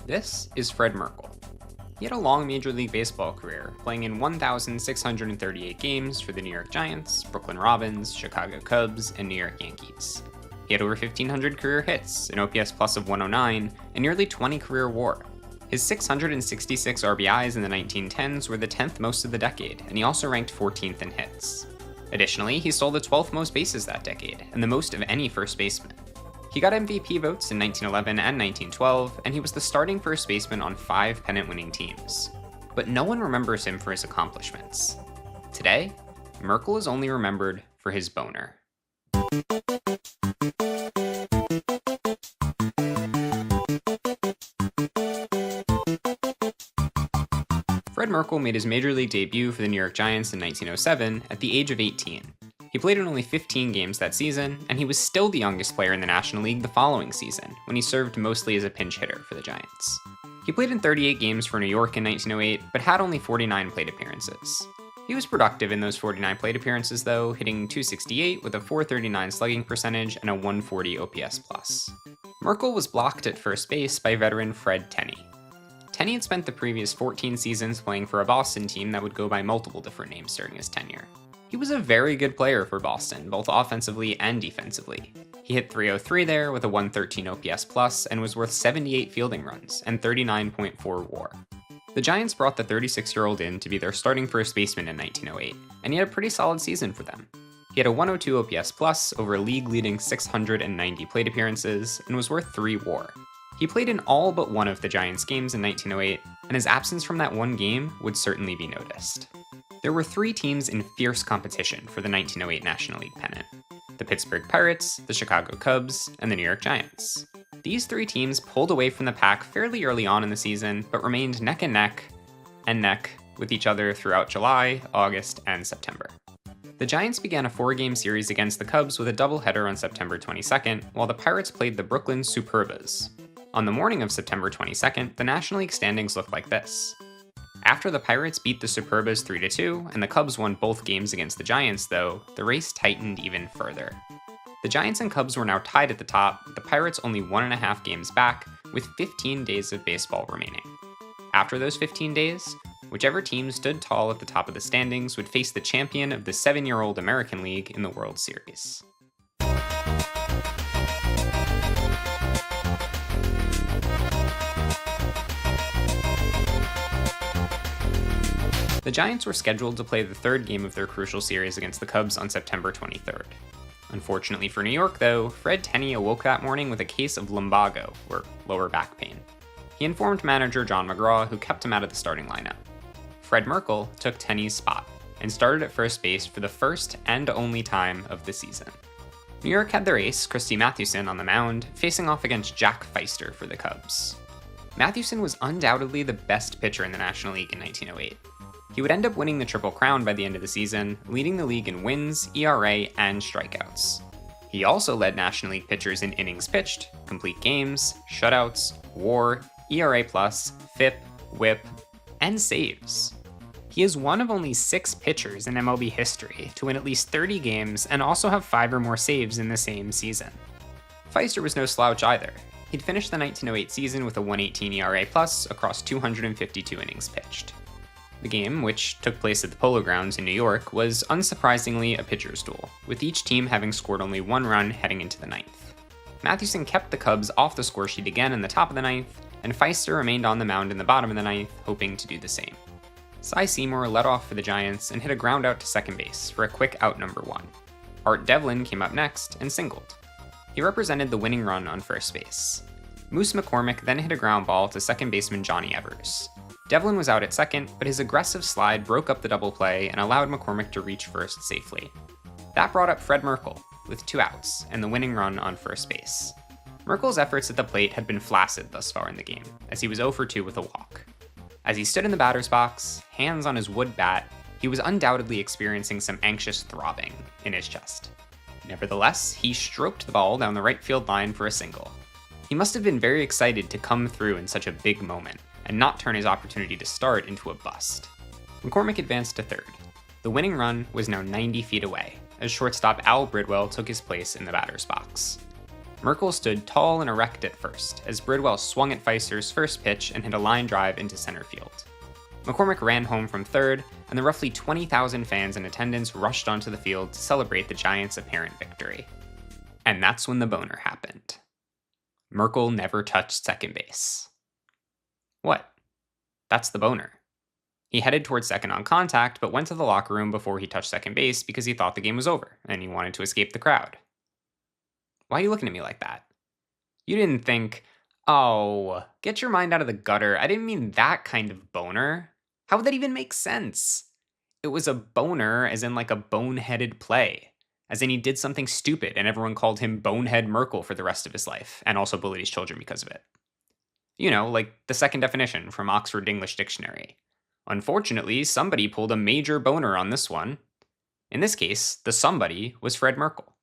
This is Fred Merkle. He had a long Major League Baseball career, playing in 1,638 games for the New York Giants, Brooklyn Robins, Chicago Cubs, and New York Yankees. He had over 1,500 career hits, an OPS plus of 109, and nearly 20 career WAR. His 666 RBIs in the 1910s were the 10th most of the decade, and he also ranked 14th in hits. Additionally, he stole the 12th most bases that decade, and the most of any first baseman. He got MVP votes in 1911 and 1912, and he was the starting first baseman on 5 pennant-winning teams. But no one remembers him for his accomplishments. Today, Merkle is only remembered for his boner. Fred Merkle made his Major League debut for the New York Giants in 1907 at the age of 18. He played in only 15 games that season, and he was still the youngest player in the National League the following season, when he served mostly as a pinch hitter for the Giants. He played in 38 games for New York in 1908, but had only 49 plate appearances. He was productive in those 49 plate appearances though, hitting .268 with a .439 slugging percentage and a 140 OPS+. Merkle was blocked at first base by veteran Fred Tenney. Tenney had spent the previous 14 seasons playing for a Boston team that would go by multiple different names during his tenure. He was a very good player for Boston, both offensively and defensively. He hit .303 there with a 113 OPS+, and was worth 78 fielding runs and 39.4 WAR. The Giants brought the 36-year-old in to be their starting first baseman in 1908, and he had a pretty solid season for them. He had a 102 OPS+ over a league-leading 690 plate appearances, and was worth 3 WAR. He played in all but one of the Giants' games in 1908, and his absence from that one game would certainly be noticed. There were 3 teams in fierce competition for the 1908 National League Pennant: the Pittsburgh Pirates, the Chicago Cubs, and the New York Giants. These 3 teams pulled away from the pack fairly early on in the season, but remained neck and neck with each other throughout July, August, and September. The Giants began a 4-game series against the Cubs with a doubleheader on September 22nd, while the Pirates played the Brooklyn Superbas. On the morning of September 22nd, the National League standings looked like this. After the Pirates beat the Superbas 3-2, and the Cubs won both games against the Giants though, the race tightened even further. The Giants and Cubs were now tied at the top, with the Pirates only 1.5 games back, with 15 days of baseball remaining. After those 15 days, whichever team stood tall at the top of the standings would face the champion of the 7-year-old American League in the World Series. The Giants were scheduled to play the 3rd game of their crucial series against the Cubs on September 23rd. Unfortunately for New York though, Fred Tenney awoke that morning with a case of lumbago, or lower back pain. He informed manager John McGraw, who kept him out of the starting lineup. Fred Merkle took Tenney's spot, and started at first base for the first and only time of the season. New York had their ace, Christy Mathewson, on the mound, facing off against Jack Pfister for the Cubs. Mathewson was undoubtedly the best pitcher in the National League in 1908. He would end up winning the Triple Crown by the end of the season, leading the league in wins, ERA, and strikeouts. He also led National League pitchers in innings pitched, complete games, shutouts, WAR, ERA+, FIP, WHIP, and saves. He is one of only 6 pitchers in MLB history to win at least 30 games and also have 5 or more saves in the same season. Pfister was no slouch either. He'd finished the 1908 season with a 118 ERA+ across 252 innings pitched. The game, which took place at the Polo Grounds in New York, was unsurprisingly a pitcher's duel, with each team having scored only 1 run heading into the 9th. Mathewson kept the Cubs off the score sheet again in the top of the 9th, and Pfister remained on the mound in the bottom of the 9th, hoping to do the same. Cy Seymour led off for the Giants and hit a ground out to second base for a quick out number 1. Art Devlin came up next and singled. He represented the winning run on first base. Moose McCormick then hit a ground ball to second baseman Johnny Evers. Devlin was out at second, but his aggressive slide broke up the double play and allowed McCormick to reach first safely. That brought up Fred Merkle, with 2 outs, and the winning run on first base. Merkle's efforts at the plate had been flaccid thus far in the game, as he was 0 for 2 with a walk. As he stood in the batter's box, hands on his wood bat, he was undoubtedly experiencing some anxious throbbing in his chest. Nevertheless, he stroked the ball down the right field line for a single. He must have been very excited to come through in such a big moment, and not turn his opportunity to start into a bust. McCormick advanced to third. The winning run was now 90 feet away, as shortstop Al Bridwell took his place in the batter's box. Merkle stood tall and erect at first, as Bridwell swung at Feister's first pitch and hit a line drive into center field. McCormick ran home from third, and the roughly 20,000 fans in attendance rushed onto the field to celebrate the Giants' apparent victory. And that's when the boner happened. Merkle never touched second base. What? That's the boner. He headed towards second on contact, but went to the locker room before he touched second base because he thought the game was over, and he wanted to escape the crowd. Why are you looking at me like that? You didn't think, oh, get your mind out of the gutter, I didn't mean that kind of boner. How would that even make sense? It was a boner as in like a boneheaded play. As in he did something stupid and everyone called him Bonehead Merkle for the rest of his life, and also bullied his children because of it. You know, like the second definition from Oxford English Dictionary. Unfortunately, somebody pulled a major boner on this one. In this case, the somebody was Fred Merkle.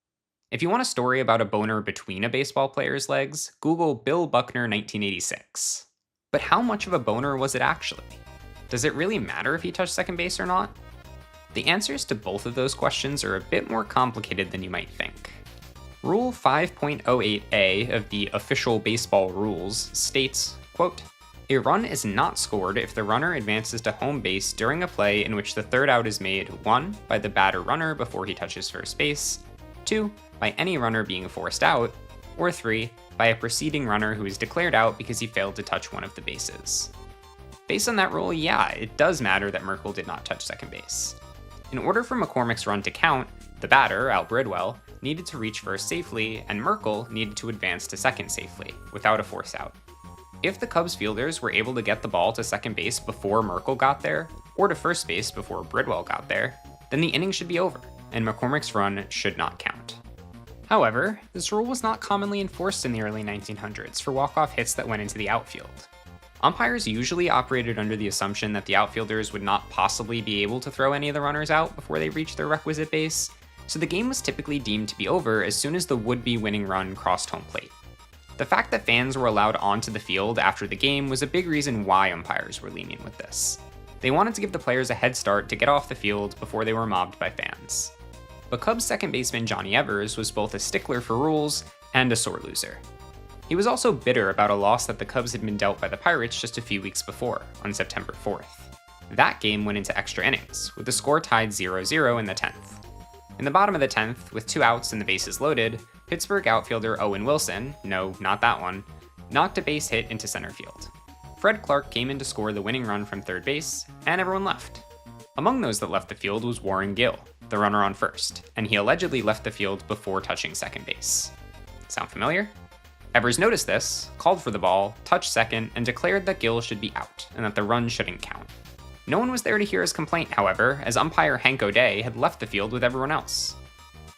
If you want a story about a boner between a baseball player's legs, Google Bill Buckner 1986. But how much of a boner was it actually? Does it really matter if he touched second base or not? The answers to both of those questions are a bit more complicated than you might think. Rule 5.08a of the official baseball rules states, quote, "A run is not scored if the runner advances to home base during a play in which the third out is made 1. By the batter runner before he touches first base, 2. By any runner being forced out, or 3. By a preceding runner who is declared out because he failed to touch one of the bases." Based on that rule, yeah, it does matter that Merkle did not touch second base. In order for McCormick's run to count, the batter, Al Bridwell, needed to reach first safely, and Merkle needed to advance to second safely, without a force out. If the Cubs fielders were able to get the ball to second base before Merkle got there, or to first base before Bridwell got there, then the inning should be over, and McCormick's run should not count. However, this rule was not commonly enforced in the early 1900s for walk-off hits that went into the outfield. Umpires usually operated under the assumption that the outfielders would not possibly be able to throw any of the runners out before they reached their requisite base, so the game was typically deemed to be over as soon as the would-be winning run crossed home plate. The fact that fans were allowed onto the field after the game was a big reason why umpires were lenient with this. They wanted to give the players a head start to get off the field before they were mobbed by fans. But Cubs second baseman Johnny Evers was both a stickler for rules and a sore loser. He was also bitter about a loss that the Cubs had been dealt by the Pirates just a few weeks before, on September 4th. That game went into extra innings, with the score tied 0-0 in the 10th. In the bottom of the 10th, with 2 outs and the bases loaded, Pittsburgh outfielder Owen Wilson, no, not that one, knocked a base hit into center field. Fred Clark came in to score the winning run from third base, and everyone left. Among those that left the field was Warren Gill, the runner on first, and he allegedly left the field before touching second base. Sound familiar? Evers noticed this, called for the ball, touched second, and declared that Gill should be out, and that the run shouldn't count. No one was there to hear his complaint, however, as umpire Hank O'Day had left the field with everyone else.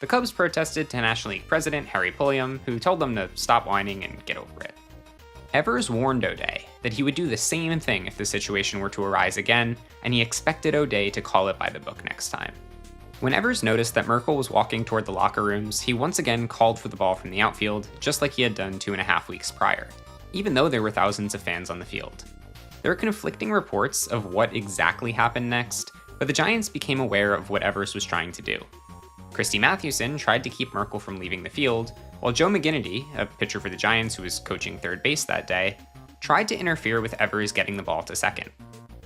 The Cubs protested to National League president Harry Pulliam, who told them to stop whining and get over it. Evers warned O'Day that he would do the same thing if the situation were to arise again, and he expected O'Day to call it by the book next time. When Evers noticed that Merkle was walking toward the locker rooms, he once again called for the ball from the outfield, just like he had done 2.5 weeks prior, even though there were thousands of fans on the field. There are conflicting reports of what exactly happened next, but the Giants became aware of what Evers was trying to do. Christy Mathewson tried to keep Merkle from leaving the field, while Joe McGinnity, a pitcher for the Giants who was coaching third base that day, tried to interfere with Evers getting the ball to second.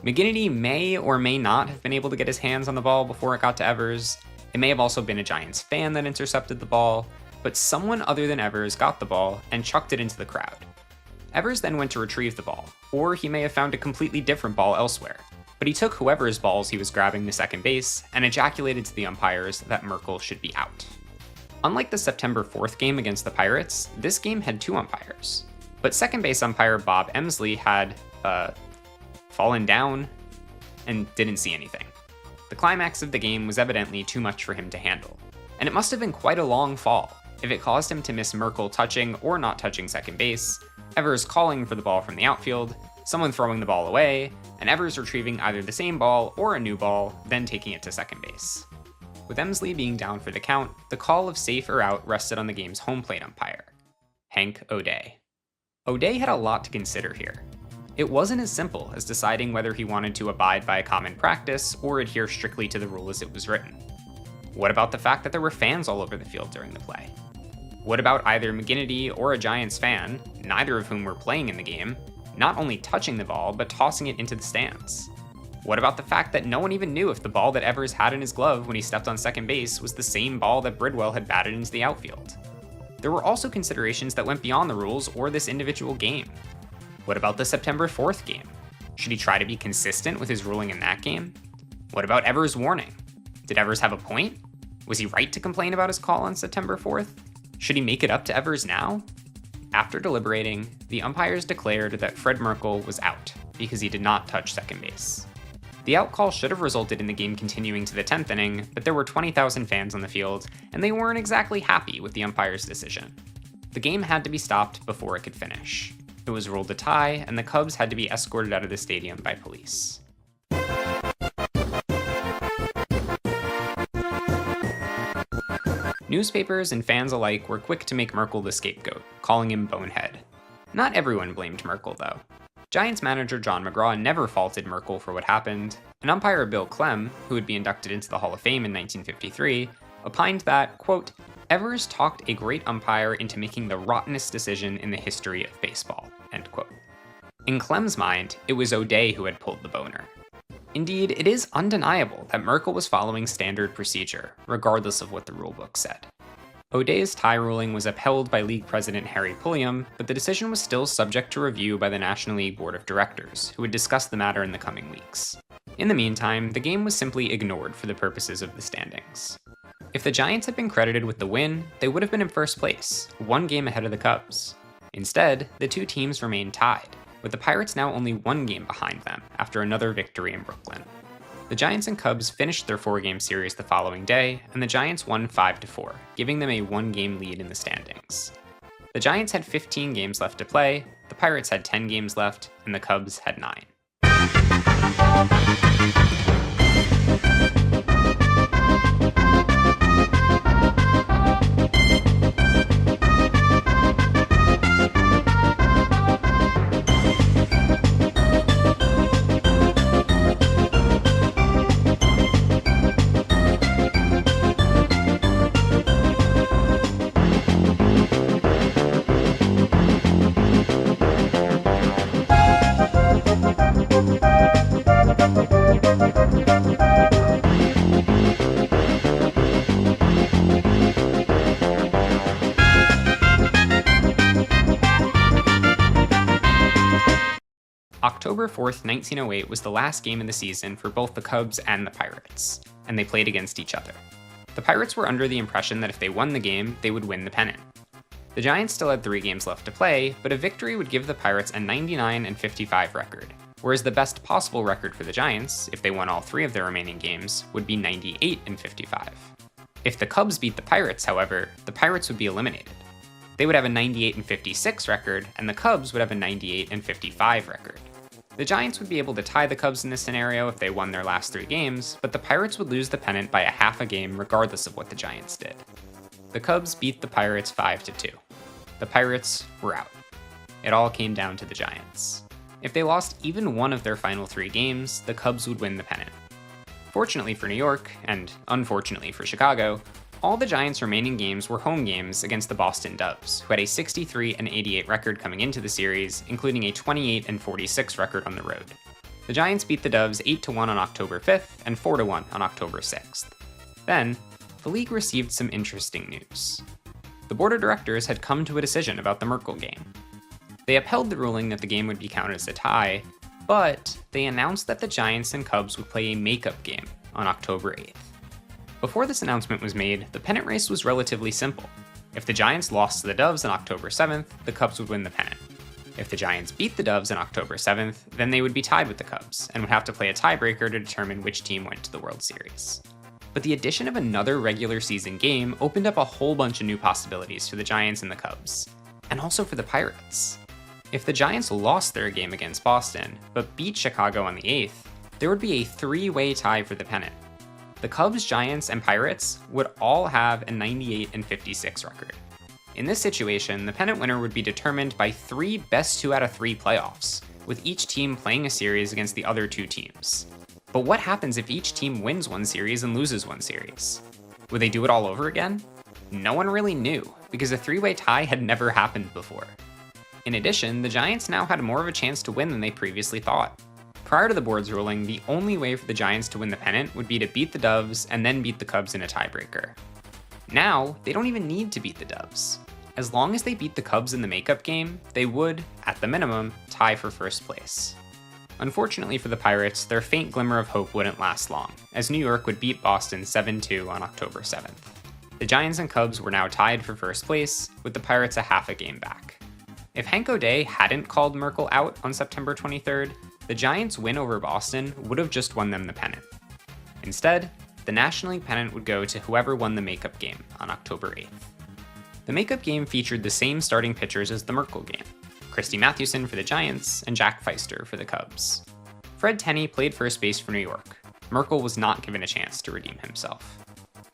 McGinnity may or may not have been able to get his hands on the ball before it got to Evers. It may have also been a Giants fan that intercepted the ball, but someone other than Evers got the ball and chucked it into the crowd. Evers then went to retrieve the ball, or he may have found a completely different ball elsewhere, but he took whoever's balls he was grabbing to second base and ejaculated to the umpires that Merkle should be out. Unlike the September 4th game against the Pirates, this game had 2 umpires, but second base umpire Bob Emsley had, fallen down and didn't see anything. The climax of the game was evidently too much for him to handle, and it must have been quite a long fall if it caused him to miss Merkle touching or not touching second base, Evers calling for the ball from the outfield, someone throwing the ball away, and Evers retrieving either the same ball or a new ball, then taking it to second base. With Emsley being down for the count, the call of safe or out rested on the game's home plate umpire, Hank O'Day. O'Day had a lot to consider here. It wasn't as simple as deciding whether he wanted to abide by a common practice or adhere strictly to the rule as it was written. What about the fact that there were fans all over the field during the play? What about either McGinnity or a Giants fan, neither of whom were playing in the game, not only touching the ball, but tossing it into the stands? What about the fact that no one even knew if the ball that Evers had in his glove when he stepped on second base was the same ball that Bridwell had batted into the outfield? There were also considerations that went beyond the rules or this individual game. What about the September 4th game? Should he try to be consistent with his ruling in that game? What about Evers' warning? Did Evers have a point? Was he right to complain about his call on September 4th? Should he make it up to Evers now? After deliberating, the umpires declared that Fred Merkle was out because he did not touch second base. The out call should have resulted in the game continuing to the 10th inning, but there were 20,000 fans on the field, and they weren't exactly happy with the umpire's decision. The game had to be stopped before it could finish. It was ruled a tie, and the Cubs had to be escorted out of the stadium by police. Newspapers and fans alike were quick to make Merkle the scapegoat, calling him Bonehead. Not everyone blamed Merkle, though. Giants manager John McGraw never faulted Merkle for what happened, and umpire Bill Clem, who would be inducted into the Hall of Fame in 1953, opined that, quote, Evers talked a great umpire into making the rottenest decision in the history of baseball, end quote. In Clem's mind, it was O'Day who had pulled the boner. Indeed, it is undeniable that Merkle was following standard procedure, regardless of what the rulebook said. O'Day's tie ruling was upheld by League President Harry Pulliam, but the decision was still subject to review by the National League Board of Directors, who would discuss the matter in the coming weeks. In the meantime, the game was simply ignored for the purposes of the standings. If the Giants had been credited with the win, they would have been in first place, one game ahead of the Cubs. Instead, the two teams remained tied, with the Pirates now only one game behind them after another victory in Brooklyn. The Giants and Cubs finished their 4-game series the following day, and the Giants won 5-4, giving them a 1-game lead in the standings. The Giants had 15 games left to play, the Pirates had 10 games left, and the Cubs had 9. October 4th, 1908 was the last game of the season for both the Cubs and the Pirates, and they played against each other. The Pirates were under the impression that if they won the game, they would win the pennant. The Giants still had 3 games left to play, but a victory would give the Pirates a 99-55 record, whereas the best possible record for the Giants, if they won all 3 of their remaining games, would be 98-55. If the Cubs beat the Pirates, however, the Pirates would be eliminated. They would have a 98-56 record, and the Cubs would have a 98-55 record. The Giants would be able to tie the Cubs in this scenario if they won their last 3 games, but the Pirates would lose the pennant by a half a game regardless of what the Giants did. The Cubs beat the Pirates 5-2. The Pirates were out. It all came down to the Giants. If they lost even one of their final 3 games, the Cubs would win the pennant. Fortunately for New York, and unfortunately for Chicago, all the Giants' remaining games were home games against the Boston Doves, who had a 63-88 record coming into the series, including a 28-46 record on the road. The Giants beat the Doves 8-1 on October 5th and 4-1 on October 6th. Then, the league received some interesting news. The board of directors had come to a decision about the Merkle game. They upheld the ruling that the game would be counted as a tie, but they announced that the Giants and Cubs would play a makeup game on October 8th. Before this announcement was made, the pennant race was relatively simple. If the Giants lost to the Doves on October 7th, the Cubs would win the pennant. If the Giants beat the Doves on October 7th, then they would be tied with the Cubs, and would have to play a tiebreaker to determine which team went to the World Series. But the addition of another regular season game opened up a whole bunch of new possibilities for the Giants and the Cubs, and also for the Pirates. If the Giants lost their game against Boston, but beat Chicago on the 8th, there would be a 3-way tie for the pennant. The Cubs, Giants, and Pirates would all have a 98-56 record. In this situation, the pennant winner would be determined by 3 best 2 out of 3 playoffs, with each team playing a series against the other 2 teams. But what happens if each team wins one series and loses one series? Would they do it all over again? No one really knew, because a three-way tie had never happened before. In addition, the Giants now had more of a chance to win than they previously thought. Prior to the board's ruling, the only way for the Giants to win the pennant would be to beat the Doves and then beat the Cubs in a tiebreaker. Now, they don't even need to beat the Doves. As long as they beat the Cubs in the makeup game, they would, at the minimum, tie for first place. Unfortunately for the Pirates, their faint glimmer of hope wouldn't last long, as New York would beat Boston 7-2 on October 7th. The Giants and Cubs were now tied for first place, with the Pirates a half a game back. If Hank O'Day hadn't called Merkle out on September 23rd, the Giants' win over Boston would have just won them the pennant. Instead, the National League Pennant would go to whoever won the makeup game on October 8th. The makeup game featured the same starting pitchers as the Merkle game, Christy Mathewson for the Giants and Jack Feister for the Cubs. Fred Tenney played first base for New York. Merkle was not given a chance to redeem himself.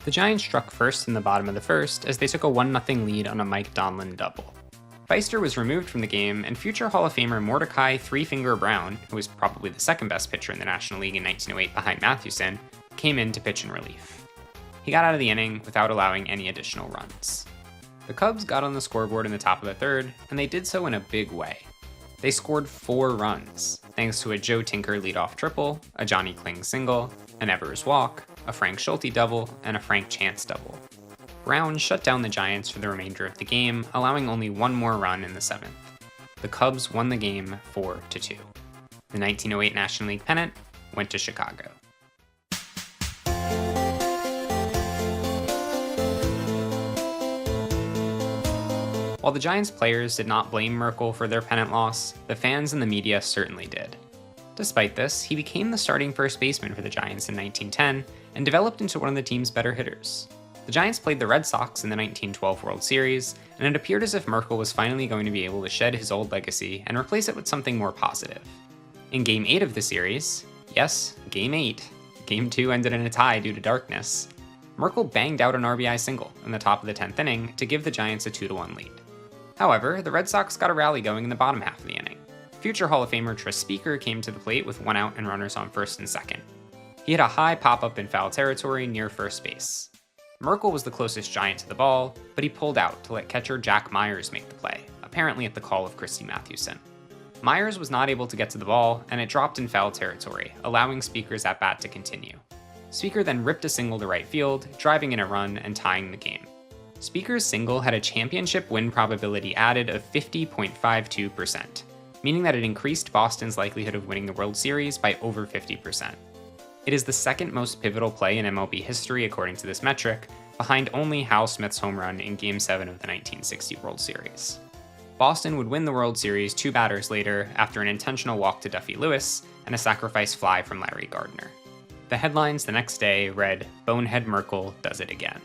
The Giants struck first in the bottom of the first as they took a 1-0 lead on a Mike Donlin double. Feister was removed from the game, and future Hall of Famer Mordecai Three-Finger Brown, who was probably the second best pitcher in the National League in 1908 behind Mathewson, came in to pitch in relief. He got out of the inning without allowing any additional runs. The Cubs got on the scoreboard in the top of the third, and they did so in a big way. They scored 4 runs, thanks to a Joe Tinker leadoff triple, a Johnny Kling single, an Evers walk, a Frank Schulte double, and a Frank Chance double. Brown shut down the Giants for the remainder of the game, allowing only one more run in the 7th. The Cubs won the game 4-2. The 1908 National League Pennant went to Chicago. While the Giants players did not blame Merkle for their pennant loss, the fans and the media certainly did. Despite this, he became the starting first baseman for the Giants in 1910 and developed into one of the team's better hitters. The Giants played the Red Sox in the 1912 World Series, and it appeared as if Merkle was finally going to be able to shed his old legacy and replace it with something more positive. In Game 8 of the series, yes, Game 8, Game 2 ended in a tie due to darkness, Merkle banged out an RBI single in the top of the 10th inning to give the Giants a 2-1 lead. However, the Red Sox got a rally going in the bottom half of the inning. Future Hall of Famer Tris Speaker came to the plate with 1 out and runners on first and second. He had a high pop-up in foul territory near first base. Merkle was the closest Giant to the ball, but he pulled out to let catcher Jack Myers make the play, apparently at the call of Christy Mathewson. Myers was not able to get to the ball, and it dropped in foul territory, allowing Speaker's at-bat to continue. Speaker then ripped a single to right field, driving in a run and tying the game. Speaker's single had a championship win probability added of 50.52%, meaning that it increased Boston's likelihood of winning the World Series by over 50%. It is the second most pivotal play in MLB history according to this metric, behind only Hal Smith's home run in Game 7 of the 1960 World Series. Boston would win the World Series 2 batters later after an intentional walk to Duffy Lewis and a sacrifice fly from Larry Gardner. The headlines the next day read, "Bonehead Merkle does it again."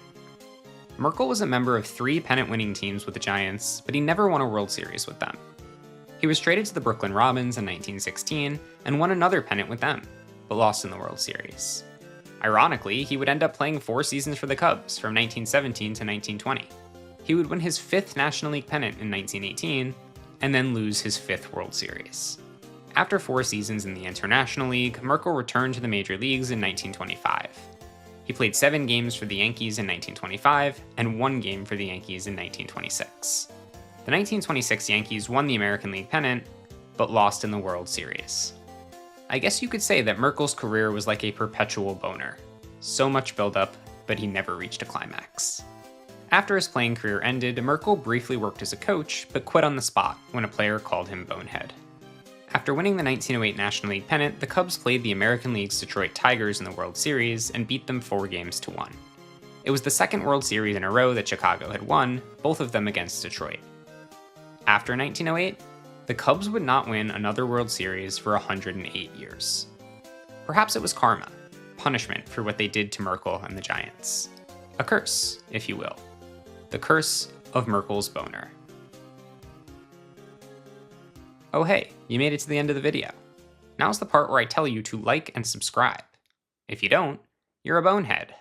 Merkle was a member of 3 pennant-winning teams with the Giants, but he never won a World Series with them. He was traded to the Brooklyn Robins in 1916 and won another pennant with them, but lost in the World Series. Ironically, he would end up playing 4 seasons for the Cubs from 1917 to 1920. He would win his 5th National League pennant in 1918, and then lose his 5th World Series. After 4 seasons in the International League, Merkle returned to the major leagues in 1925. He played 7 games for the Yankees in 1925, and 1 game for the Yankees in 1926. The 1926 Yankees won the American League pennant, but lost in the World Series. I guess you could say that Merkle's career was like a perpetual boner. So much buildup, but he never reached a climax. After his playing career ended, Merkle briefly worked as a coach, but quit on the spot when a player called him Bonehead. After winning the 1908 National League Pennant, the Cubs played the American League's Detroit Tigers in the World Series and beat them 4-1. It was the second World Series in a row that Chicago had won, both of them against Detroit. After 1908, the Cubs would not win another World Series for 108 years. Perhaps it was karma, punishment for what they did to Merkle and the Giants. A curse, if you will. The curse of Merkle's boner. Oh hey, you made it to the end of the video. Now's the part where I tell you to like and subscribe. If you don't, you're a bonehead.